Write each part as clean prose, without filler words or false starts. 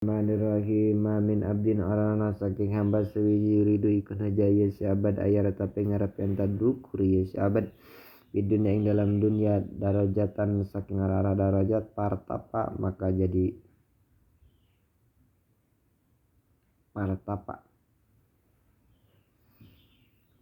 Bismillahirrahmanirrahim. Min abdin arana saking hamba sewiji yuridu ikun hajaya si abad ayat tapi ngarep yang tadrukur ya si abad di dunia ing dalam dunia darajatan saking arah darajat partapa maka jadi partapa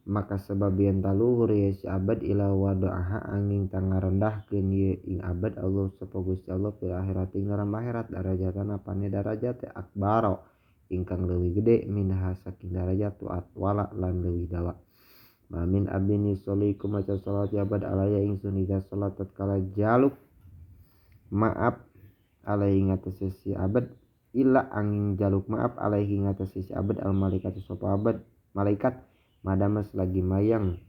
maka sebab yen taluhur ya si abad ila wada'aha angin tangarendahkeun ye ing abad Allah sapa Gusti Allah fil akhirat ing dalam akhirat darajatan apane darajat akbaro ingkang leuwih gede minha saking darajat wa atwala lan leuwih dawa. Mamin abdin yusolli maca salat abad alaya ingsun ida salat tatkala jaluk maaf alaihi ngatasi si abad illa angin jaluk maaf alaihi ngatasi si abad al malaikatu sapa abad malaikat madamas lagi mayang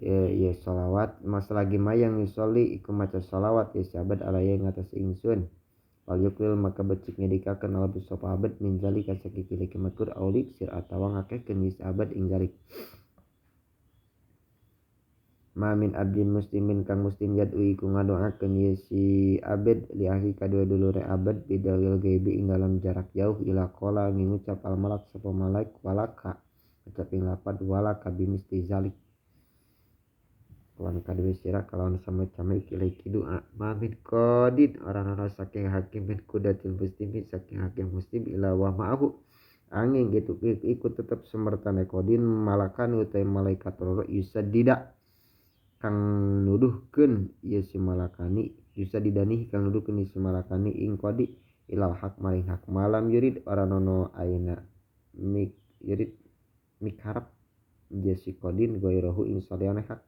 ya sholawat mas lagi mayang yusolli iku maca sholawat ya sahabat alaya ngatas ingsun wal yukril maka becik ngedikakeun albu sapa abad min zalika sakikile kematur aulik sir atawa ngakekeun ya sahabat ing zalik. Mamin abdin muslimin kang muslim yad'u iku ngadoakeun ya si abad li ahli kadua dulure abad bidalil gaibi ing dalam jarak jauh ila qala ngucap al malak sapa malaik walaka ucapin lapat wala kabimis tizalik kawan kadwe sira kalawan sama-sama ikilai doa mamin kodin orang-orang saking hakim min kudatil muslimin saking hakim muslim ila wa ma'ahu angin gitu ikut tetap semertane kodin malakan utai malaikat roro yusadida kang nuduhkeun ieu si malakani yusadidani kang nuduhkeun si malakani ing kodi ilal hak maring hak malam yurid oranono aina mik yurid mikharap jasi kodin goirohu ing saliane hak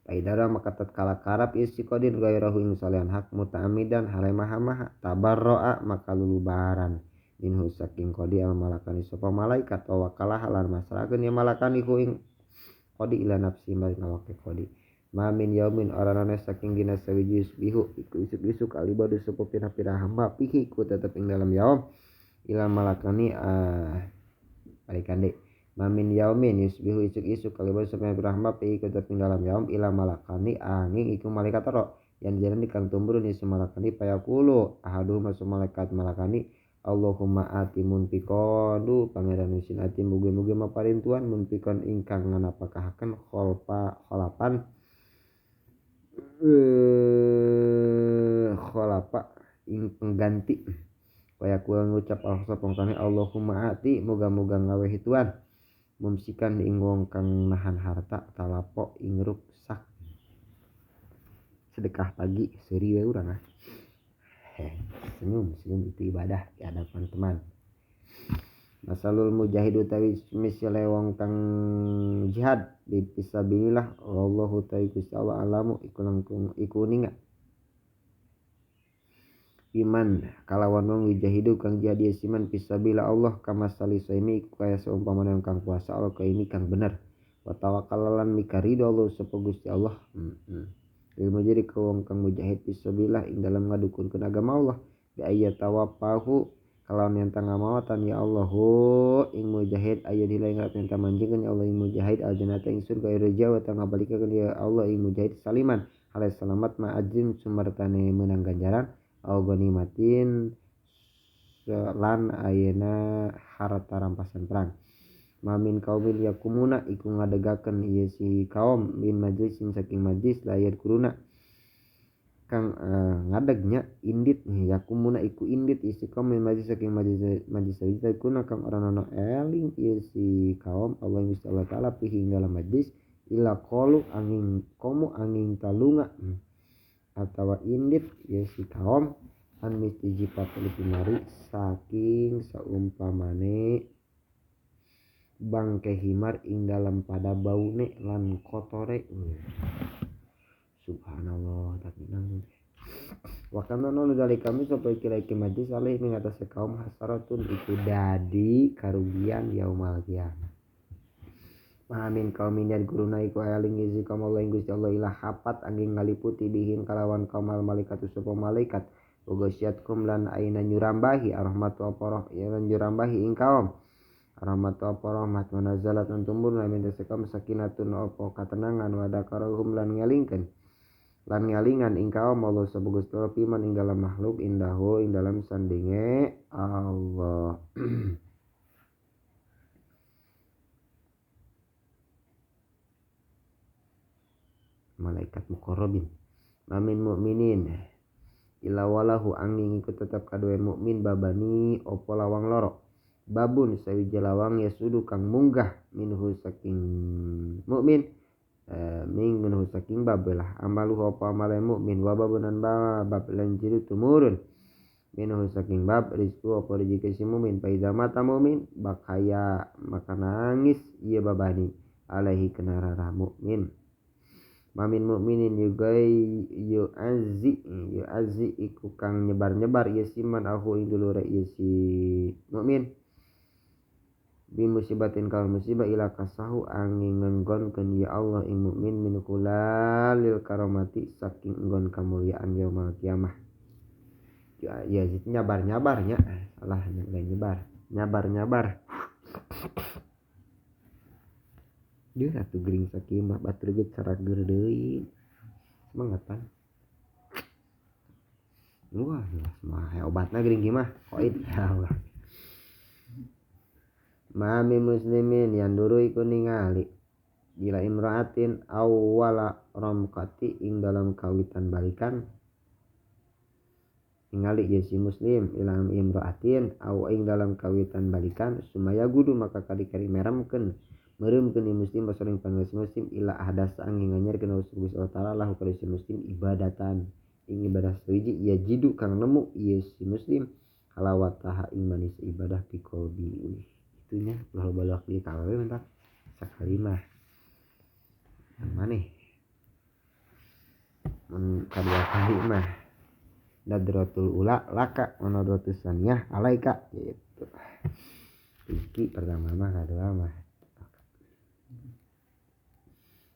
paidara maka tatkala karap isi kodin goirohu ing salian hak muta'amidan hale maha tabarro'a maka lulubaran minhu saking kodi al malakani sopa malaikat wa wakalah lan masrakeun ya malakani hu ing kodi ila nafsi maring awake kodi mamin yaumin oranane saking dina sawiji bihu iku isuk-isuk alibadu sopa pira-pira hamba pihi ku tetep ing dalam yaum ila malakani Alikande mamin yaumin yusbihu isuk-isuk kalibah sampai berahma pi tetep ing dalam yaum ila malakani angin iku malaikat ro yang jalan kang tumburun isi malakani payakulu ahadu masuk malaikat malakani Allahumma ati munfikonu pangeran usin ati mugi-mugi maparin tuan munfikon ingkang nganapakahaken kholapan kholapa ing pengganti kaya kula ngucap pangkane Allahumma ati moga-moga ngawehi tuan mumsikan ing wong kang nahan harta talapo ing ruksak sedekah pagi seuri we urang senyum itu ibadah di hadapan teman. Masalul mujahid utawi misale wong kang jihad di fisabilillah wallahu ta'ala Gusti Allah alamu iku langkung iku ninga iman kalawan wong wijahidu kang jadi siman fisabilillah Allah kama salisaimi kaya seumpamana kang puasa Allah ka ini kang bener wa tawakkalan mikarido Allah sapa Gusti Allah ilmu jadi ka wong kang mujahid fisabilillah ing dalam ngadukunkeun agama Allah bi ayat tawaffahu kalawan yang tangga mawatan ya Allah ing mujahid aya dilai ngatan manjingkeun ya Allah ing mujahid aljanata ing surga irja wa tangga balikeun ya Allah ing mujahid saliman halal selamat ma ajrin sumartane menang ganjaran au ganimatin lan ayeuna harta rampasan perang mamin kaumil yakumuna iku ngadegakeun ieu si kaum min majlisin saking majlis layar kuruna kang ngadegnya indit yakumuna iku indit isi kaum min majlis saking majlis kuna kang oranono eling ieu si kaum Allah Gusti Allah taala pihi dalam majlis ila qalu angin komo angin talunga atawa indit ya si kaum an mistiji patuli mari saking saumpamane bangke himar ing dalam pada baune lan kotore subhanallah tapi nang wakana non dari kami sampai kira-kira majlis alih mengatasi kaum hasaratun itu dadi karugian yaumal qiyamah. Mahamin kaumin dan guruna iku aling izi kaum Allah Gusti Allah ilah hapat angin ngaliputi bihin kalawan kaum malaikatu sapa malaikat ugosyatkum lan aina nyurambahi rahmatu apa ya nyurambahi ing kaum rahmatu apa rahmat manazalat lan tumbur min tasekam sakinatun apa katenangan wa dakarohum lan ngalingkeun lan ngalingan ing kaum Allah sabugus piman ing dalam makhluk indahu ing dalam sandinge Allah. Malaikat muqarrabin mamin mukminin ila walahu angin ikut tetap kadue mukmin babani opo lawang loro babun sawiji lawang yasudu kang munggah minhu saking mukmin minhu saking bab lah amalu opo amale mukmin wa babunan bab lan jiru tumurun minhu saking bab rizku opo rezeki si mukmin paida mata mukmin bakaya maka nangis iya babani alaihi kenarara mukmin. Mamin mukminin yu'azzi iku kang nyebar-nyebar ieu siman aku ing dulure ieu si mukmin bi musibatin kal musibah ila kasahu angin ngenggonkeun ya Allah ing mukmin min kulalil karamati saking enggon kamuliaan yaumul kiamah. Ya nyabar-nyabarnya salah nyebar nyabar-nyabar. Dia satu gering sakimah batur ge carak deui semangat wah jelas mah obatna gering gimah koit ya Allah. Mami muslimin yang dulu iku ningali bila imraatin awwala ramqati ing dalam kawitan balikan ningali si muslim ilam imraatin aw ing dalam kawitan balikan sumaya gudu maka kadi-kadi meremkeun muslim basaring pangeus muslim ila ahdas angin nganyarkeun Gusti Allah taala lahu ka si muslim ibadatan ing ibadah sawiji ia jidu kang nemu ieu si muslim halawataha ing manis ibadah fi qalbi itunya ulah balak di kawe mentak sakali mah yang maneh mun kadua kali mah nadratul ula laka wa nadratus saniyah alaika gitu. Iki pertama mah kadua mah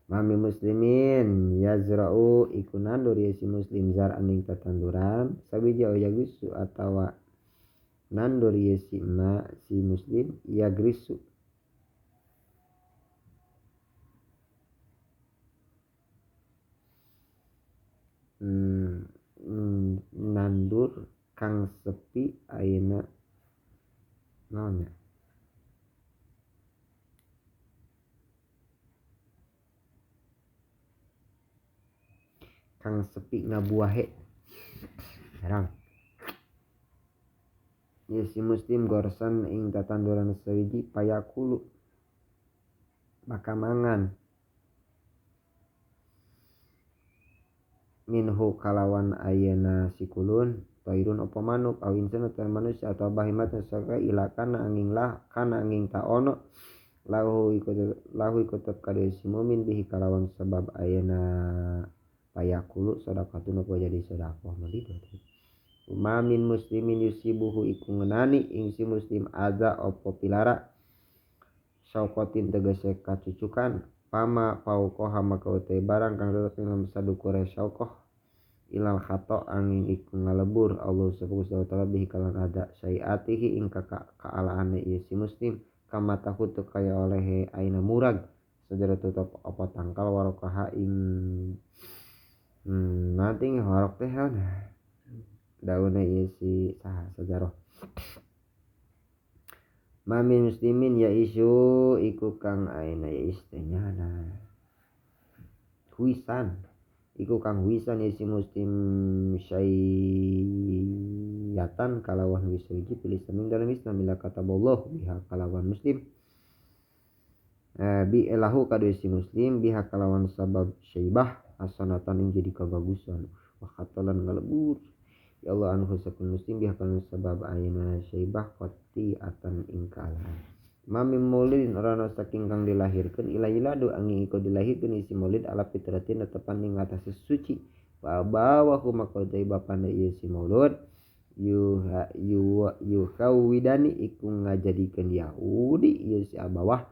mami muslimin yazra'u iku nandur ya si muslim zar aning tatanduran sabiji yagisu atawa nandur ya si muslim yagrisu nandur kang sepi ayeuna naonnya kang sepi ngabuahe herang ya si muslim gorsan ing tatanduran sawiji payakulu maka mangan minhu kalawan ayeuna sikulun tairun apa manuk awin cenah manusia atau bahimat saka ilakana angin lah kana angin ta ono lahu ikut kadeu si mukmin bihi kalawan sebab ayeuna payakulu sedekatun apa jadi sedekah mali berarti umamin muslimin yusibuhu iku ngenani ing si muslim ada apa pilara sauqatin tegese kacucukan pama paukoha maka utai barang kang tetep ing sadukure sauqah ilal khato angin iku ngalebur Allah subhanahu wa ta'ala bihi kalan ada syai'atihi ing kaalaane ieu si muslim kama tahutu kaya oleh aina murag sedere tutup apa tangkal warokaha ing nanti ngorok teh daunnya ieu si saha sajarah mamin muslimin ya isu iku kang aina ya istenya huisan iku kang huisan ya si muslim syai'atan kalawan wisawiji pilih saming dalam Islam bila kata Allah biha kalawan muslim bi elahu kadu si muslim biha kalawan sabab syaibah hasanatan ing jadi kebagusan wa khatalan ngalebur ya Allah anhu sakun muslim biha kalawan sabab ayeuna syaibah qati'atan ing kalah mami maulidin orana saking kang dilahirkeun iladu angin iko dilahirkeun isi maulid ala fitratin tetepan ing atas suci wa bawahu maka utai bapana ieu si maulud yuhawidani iku ngajadikeun Yahudi ieu si abawah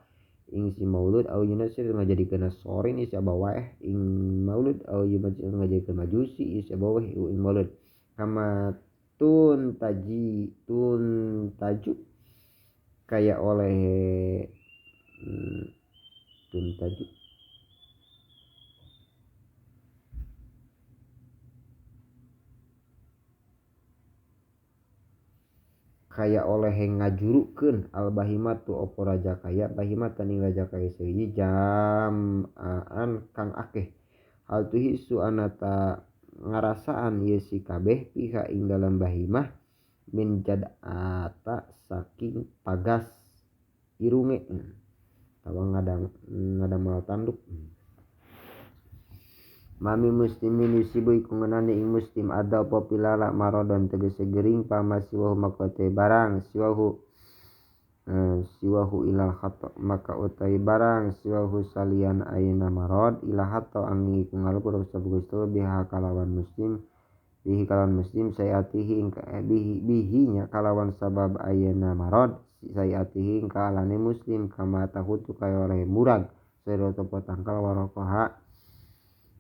ing si maulud au yunasir ngajadikeun Nasrani isi abawah ing maulud au ngajadikeun Majusi isi abawah ing maulud kama taju kayak oleh tuntaju kaya oleh ngajurukeun al bahimatu opo raja kaya bahimatan ing raja kaya seuji jamaan kang akeh hal tuhisu anata ngarasaan ieu si kabeh piha ing dalam bahimah min jad'ata saking pagas irunge tawa ngadamal tanduk. Mami muslimin yusibu iku ngenani ing muslim ada apa pilala marodon tegese gering pamasiwahu makote barang siwahu ilal khata maka utai barang siwahu salian ayana marod ila hatta angin iku ngalupur sabugustu biha kalawan muslim bihi kalawan muslim sayatihi bihinya kalawan sabab ayana marod sayatihi kalane muslim kama tahutu kaya oleh murag sero topo tangkal warokoha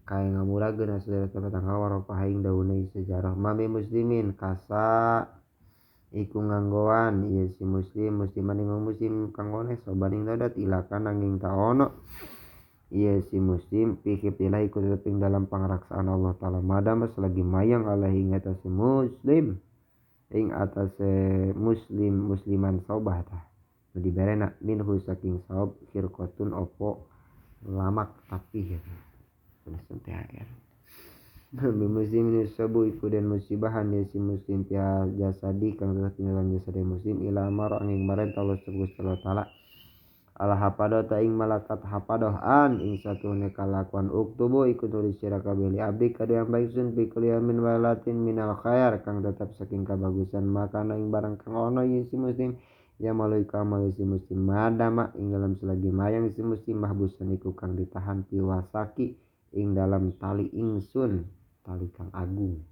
kaya ngamurageun saudara tanggal warokoha ing daunai sejarah mami muslimin kasa iku nganggoan ieu si musliman ing muslim kanggone sobaning dadat ilakan nanging taono ieu si muslim pikirlah iku tetep ing dalam pangaraksaan Allah taala madam selagi mayang Allah ing atase muslim ing atase musliman saubah tah nu diberena minhu saking saub khirqatun opo lamak tapi tulisan THR muslim ini sabu iku dan musibahan ya si muslim pia jasadi kang tetep dalam jasadi muslim ila amaro angin maren Allah subhanahu taala ala hapadoh ta ing malakat hapadoh an ing satune kalakuan uktubu iku tulis sira kabeh li abdi kadu yang baik sun bi kuliamin walatin minal khair kang tetap saking kabagusan maka ing barang kang ono ya si muslim ya malui kamal si muslim madama ing dalam selagi mayang si muslim mahbusan iku kang ditahan piwasaki ing dalam tali ingsun tali kang agung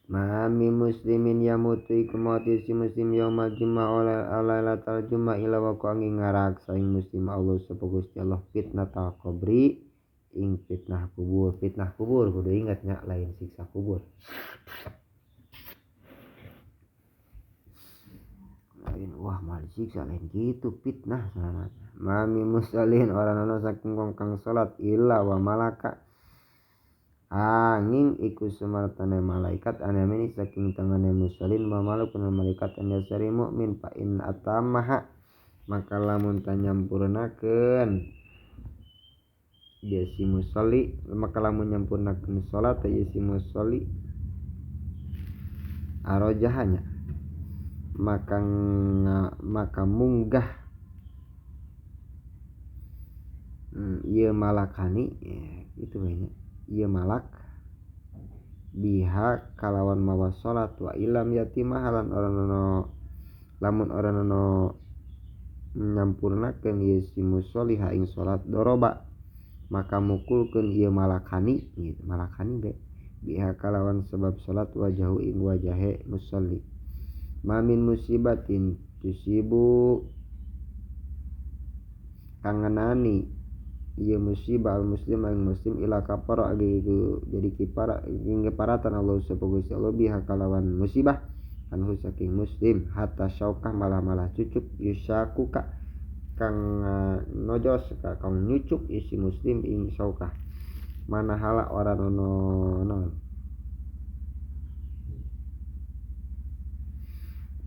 mami muslimin yamutu iku mati si muslim yaumal jummah lailatul jummah ila wa angin ngaraksa ing muslim Allah sapa Gusti Allah fitnatul qabri ing fitnah kubur kudu ingat nya lain siksa kubur lain wah mal siksa lain gitu fitnah selamat mami musallin orang ana saking wong kang salat illa wa malaka angin iku sumartane malaikat anamini saking tangane musallin wa malakun malaikat an yasari mukmin fa in atamaha maka lamun tanyampurnakeun ya si musalli maka lamun nyampurnakeun salat ya si musalli arojahanya maka munggah ieu malakani itu banyak ieu malak biha kalawan mawa salat wa ilam yatimah halan lamun oranono nyampurnakeun ieu si musolli ha ing salat doroba maka mukulkeun ieu malakani gitu malakani be biha kalawan sebab salat wajahu ing wajahe musolli mamin musibatin tusibu kangenani ieu musibah al muslim ang muslim ila kapara gitu jadi kipara ing keparatan Allah subhanahu Allah biha kalawan musibah anhu saking muslim hatta syaukah malah cucuk yusakuka kang nojos kang nyucuk isi muslim ing syaukah manahala orang non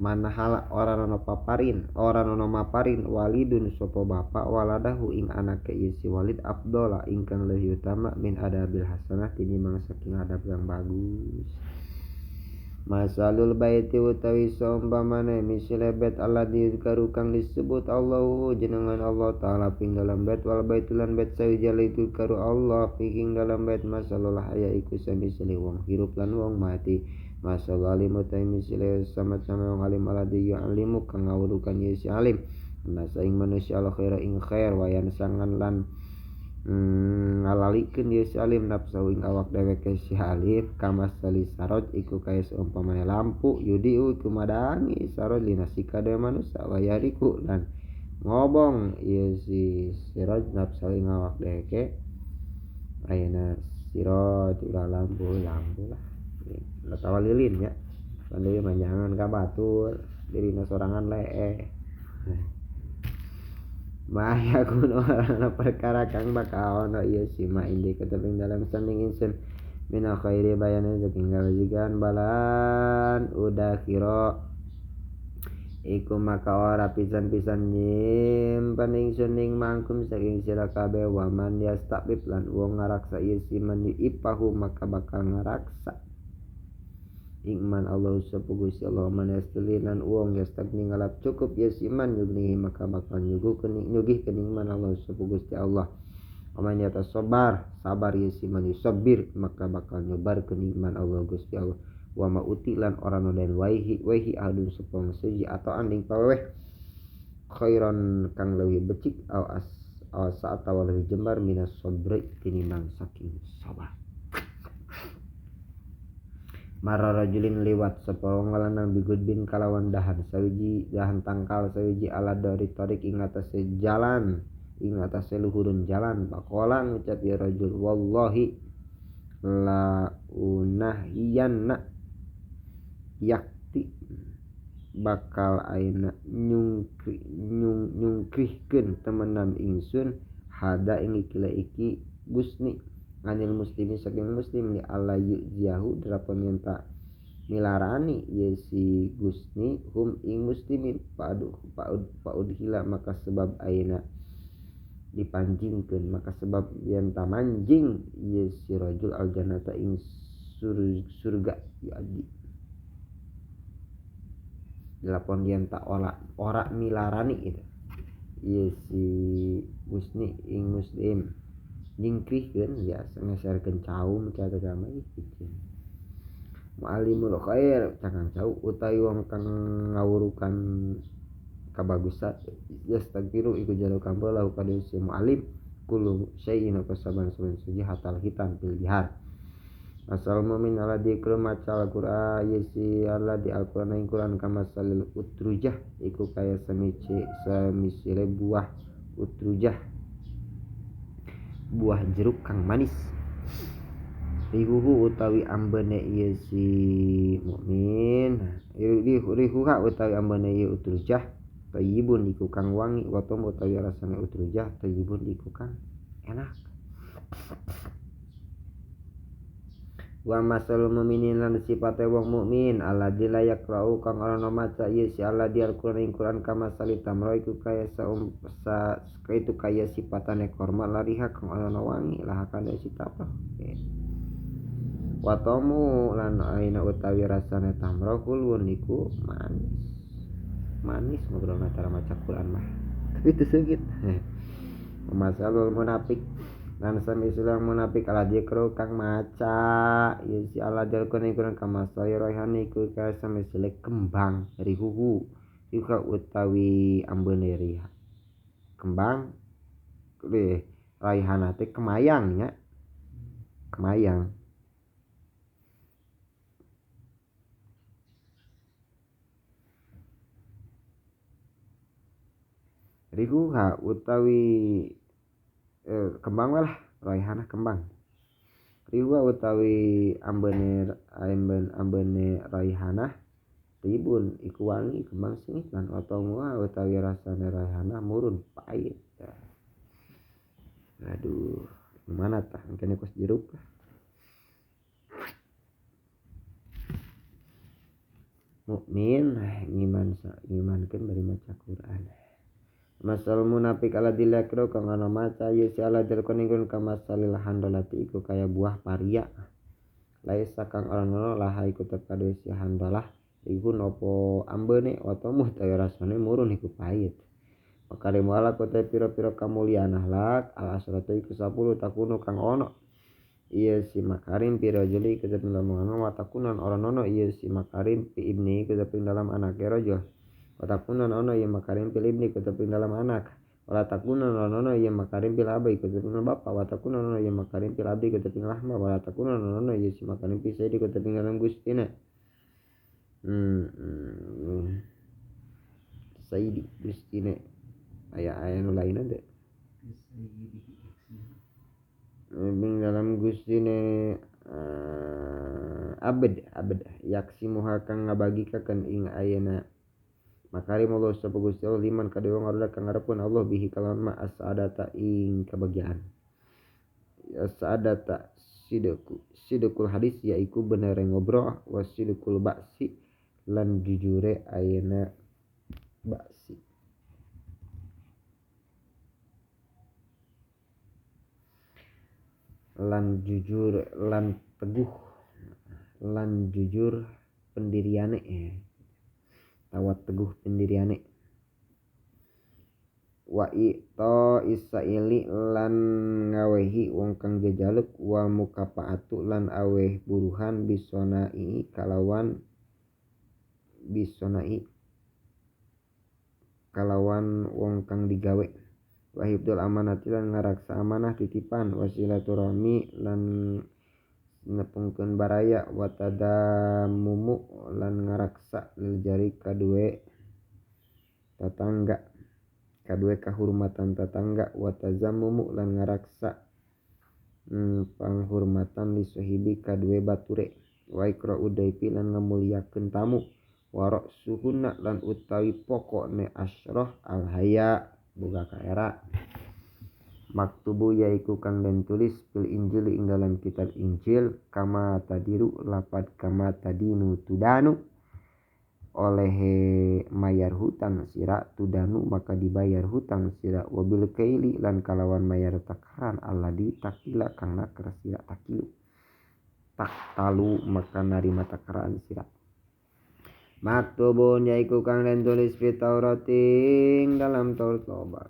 manahala orang ono maparin walidun sopo bapak waladahu ing anake isi walid afdola ingkang lebih utama min adabil hasanah tinimbang saking adab yang bagus masalul baiti utawi saumpamane misile bet alladzi yuzkaru kang disebut Allahu jenengan Allah taala ping dalam bet wal baitulan bet sayjal itu karu Allah ping dalam bet masalul haya iku samisile wong hirup lan wong mati masal alim utai misile sama-sama wong alim alladzi yu'allimu kang ngawurukan ye si alim nasa ing manusia al khaira ing khair wayan sangan lan ngalalikeun dia si alim nafsu ing awak dheweke si alim kama sali sarot iku kaya seumpamane lampu yudiu iku madangi sarot linasika de manusia wayariku lan ngobong ieu si sirot nafsu ing awak dheweke ayeuna sirot ulah lampu lah tawa lilin ya pandai manjangan ka batur dirina sorangan lee Maya kuno perkara kang bakal ono ieu si ma indi keteping dalam sanding insun mina khairi bayanan saking kabajikan balan udah kira iku maka ora pisan-pisan nyimpen ingsun ing mangkum saking sira kabeh waman yastabib lan wong ngaraksa ieu siman ipahu maka bakal ngaraksa iman Allah sapa Gusti Allah man yastalinan wong yastagni ngalap cukup ieu siman yugnihi maka bakal nyugih kening man Allah sapa Gusti Allah aman yata sabar ieu siman sabir maka bakal nyobar kening man Allah Gusti Allah wa ma utilan orang dan waihi adun sepong seji atau anding paweh khairan kang leuwih becik aw saat lebih jembar minas sabri tinimbang saking sabar mara rajulin liwat sepong lanang bigudbin kalawan dahan tangkal sawiji ala dari tarik ing atase jalan ing atase luhurun jalan pakola ngucap ya rajul wallahi la unahiyanna yakti bakal aina nyungkrihkeun temenan ingsun hada ing iki gusni anil muslimi saking muslim li alla yuziyahu drapan minta milarani ye si gusni hum ing muslimin paud hila maka sebab aina dipanjingkeun maka sebab yen tamanjing ye si rajul al jannata ing surga yadi dilapon yen tak ora milarani itu ye si musni ing muslim nyingkrihkeun ya ngeserkeun caum cara agama itu mu'alimul khair cakang cau utawi wong kang ngawurukan kabagusan yastaghfiru iku jaro kambola kadhe si mu'alim kullu syai'in kasaban suji hatal hitam fil jihad asal mu'min ala dikru maca al-Qur'an yesi ala di Al-Qur'an ing Qur'an kama salil utrujah iku kaya semisile buah utrujah buah jeruk kang manis rihuhu utawi ambene ieu si mukmin rihuha utawi ambene ieu utrujah tayyibun iku kang wangi wa utawi rasane utrujah tayyibun iku kang enak wa masalul mu'minin lan sipate wong mukmin alladzi la yaqra'u kang ora maca ieu si alladzi Al-Qur'an ing Qur'an kama salitamra iku kaya itu kaya sifatane korma lariha kang ora wangi lah kana sitapa wa tamu lan aina utawi rasane tamra kulun iku manis ngobrol antara maca Qur'an mah tapi itu sedikit masalul munafik lan sami sulang munafik ala dikro kang maca ya si ala dalkon iku kang saya rohan iku ka sami selek kembang rihuhu iku utawi ambene riha kembang raihana teh kemayang nya kemayang rihuha utawi kembang lah raihana kembang riwa utawi ambene raihana ribun iku wangi kembang singit lan utawi rasane raihana murun pahit aduh mana tah kene kos jeruk mukmin ngimankeun bari maca Quran masal munafik ala dilakro kang ana maca ye si ala dalkon ingkun kama salil handalati iku kaya buah paria laisa kang ana laha iku tekade si handalah iku nopo ambene otomuh tayo rasane murun iku pahit makare muala kote pira-pira kamuliaan akhlak al asratu iku 10 takuno kang ono iya si makarim pira jeli keteping dalam watakunan orang ono iya si makarim pi ibni keteping dalam anak rajul watakunan ono iya makarim pil ibni keteping dalam anak wala takunan ono iya makarim pil abi keteping dalam bapak watakunan ono iya makarim pil abdi keteping lahma wala takunan ono iya si makarim pil sayyidi keteping dalam gustina sayyidi gustina aya nu lain ada dalam gustine abad yaksimuha kang ngabagikaken ing ayeuna makarim Allah sapa Gusti Allah liman kadhe wong arda kang ngarepkeun Allah bihi kalawan ma as-saadata ing kebahagiaan as-saadata sidqul hadis yaiku bener ngobrol, wasidqul ba'si lan jujure ayeuna ba'si. Lan jujur lan teguh lan jujur pendiriane tawat teguh pendiriane. Wa ita isaili lan ngawehi wong kang jajaluk, wa mukafaatu lan aweh buruhan bisonai kalawan wong kang digawe. Wa hibdul amanati lan ngaraksa amanah titipan, wasilaturahmi lan nepungkeun baraya, wa tadamumu lan ngaraksa lil jari kadue tatangga kadue kahurmatan tatangga, wa tazammumu lan ngaraksa panghurmatan li sahibi kadue bature, wa ikra'u daifi lan ngamuliakeun tamu, wa ra'suhunna lan utawi pokokne asyrah al haya boga kaera. Maktubu yaiku kang den tulis fil injil ing dalam kitab Injil, kama tadiru lapad kama tadinu tudanu, oleh mayar hutang sira tudanu maka dibayar hutang sira, wabil kaili lan kalawan mayar takaran alladhi takila kang nakra sira takilu tak talu maka narima takaran sira. Maktubun yaiku kang den tulis fi Taurating dalam Taurat loba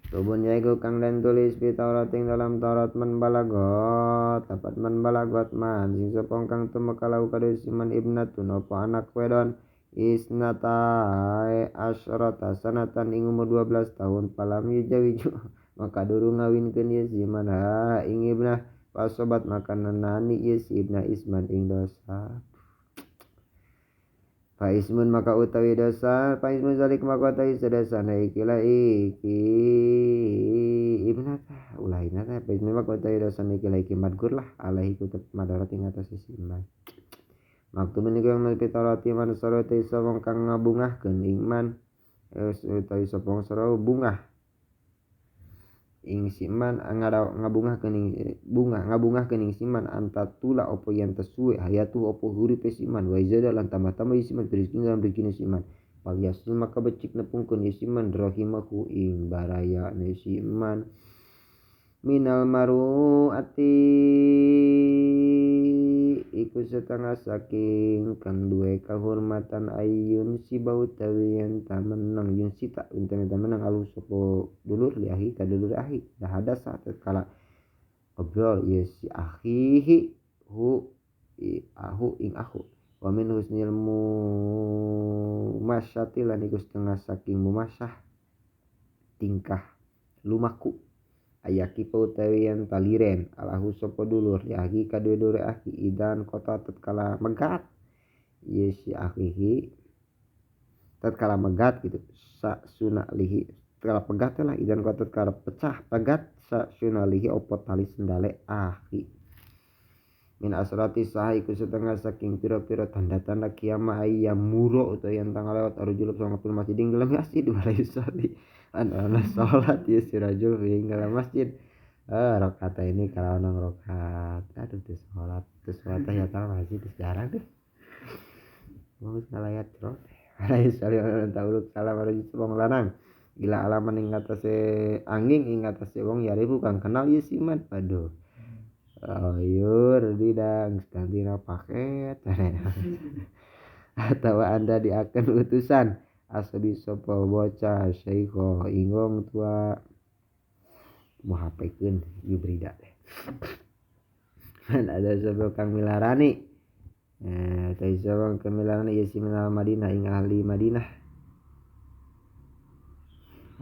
Tubun yaiku kang den tulis fi Taurating dalam Taurat man balagot dapat man balagot man sing sopong kang tumekalau kadue siman ibnatun apa anak wedon isnata asyrata sanatan ing umur 12 tahun palam yujawiju maka durung ngawinkeun ieu siman ing ibnah pasobat maka nenani ieu si ibnah isman ing dosa. Faismun maka utawi dosa, faismun zalik maka utawi sedasana ikilah iki ibnata ulainata, faismun maka utawi dosa ikilah iki madgur lah alaihi kutub madarat ing atas iman. Maktubun iku yang nabi Taurat iman sara utawi sapa kang ngabungahkeun iman utawi sapa sara bungah ing siman ngabungahkeun ing ngabungahkeun ing siman antatula opo yen tesuwe hayatu opo uripe siman, wa izada lan tambah-tambah siman rezeki dalam rezeki siman, wal yasul maka becik nepungkeun siman rahimahu ing baraya ne siman minal maruati iku setengah saking kang duwe kahormatan ayun si bau tawi yen ta menang yun sita enten ta menang alus sapa dulur liahi ka dulur ahi dah ada saat kala ngobrol ya si akhihi hu ing aku wa min husnil mumasyati lan iku setengah saking mumasyah tingkah lumaku ayaki utawi yen taliren alahu sapa dulur liahi kadue dulur ahi idan kota tatkala megat ye si akhihi tatkala megat gitu sa sunalihi tatkala pegat lah idan kota tatkala pecah pegat sa sunalihi opo tali sendale akhi min asrati sah iku setengah saking pira-pira tanda-tanda kiamah ayam muro utawa yang tanggal lewat arujulub sama pun masjid ing dalam masjid walai soli ana salat ya sirajul ing dalam masjid rakaat ini kalau nang rakaat aduh tuh salat ya kalau masjid jarang deh mau salayat terus walai soli tauluk salam arujul wong lanang gila alaman ing atase angin ing atase wong yaribu kang kenal ya siman aduh ayur didang gantina paket atau anda diakan utusan asli sapa bocah syekho ingong tua muhapekeun yubrida kan ada sapa kang milarani teh sapa kang milarani ya siman Madinah ing ahli Madinah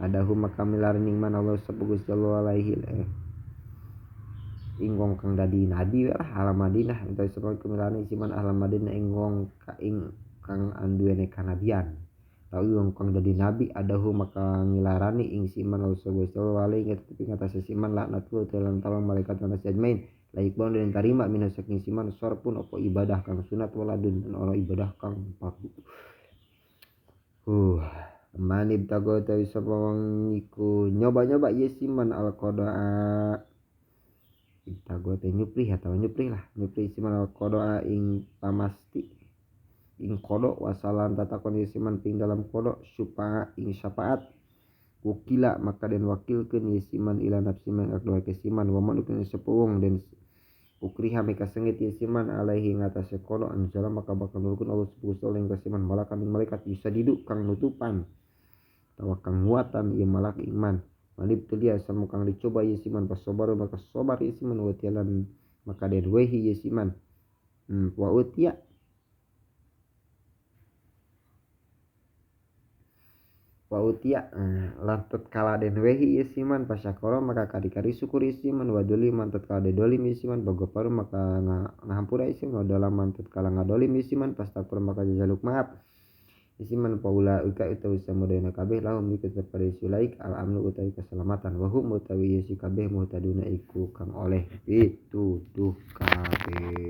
ada huma kang milarani man Allah sapa Gusti Allah alaihi ingong kang dadi nabi lah alam Madinah utawi sapa kemilane siman alam Madinah ingong kang anduwene kanabian tau wong kang dadi nabi adahu maka ngilarani ing siman sallallahu alaihi ing atas siman laknatu dalam tawang malaikat lan ajmain laik bon den tarima min saking siman sorpun apa ibadah kang sunat waladun dan orang ibadah kang fardu manib tago utawi sapa wong iku nyoba-nyoba yesiman al qada'a tago teh nyupri atau nyupri siman al qada'a ing pamasti ing kodok wasalan tatakon yesiman ping dalam kodok syufa'a ing syafaat ukila maka den wakilkeun yesiman ila nafsiman akdoa kesiman wa manukun sepowong den ukriha meka sengit yesiman alaihi ngatasé kodok anjala maka bakal nurukun Allah subhanahu wa kesiman malakan malaikat bisa diduk kang nutupan tawa kang muatan ieu malak iman manib tulia sama kang dicoba yesiman pas sobar maka sobar yesiman wa tialan maka den wehi yesiman wa utia lantet kala den wehi yesiman pasyakoro maka kadi-kadi syukur yesiman wadoli mantet kala de dolim yesiman bagoparu maka ngahampura yesiman wadalam mantet kala ngadolim yesiman pastakpur maka jajaluk maaf yesiman paula uka utawi samudana kabeh lahum ikut kepada sulaik al amnu utawi keselamatan wahum utawi yesi kabeh muhtaduna iku kang oleh pituduh kabeh.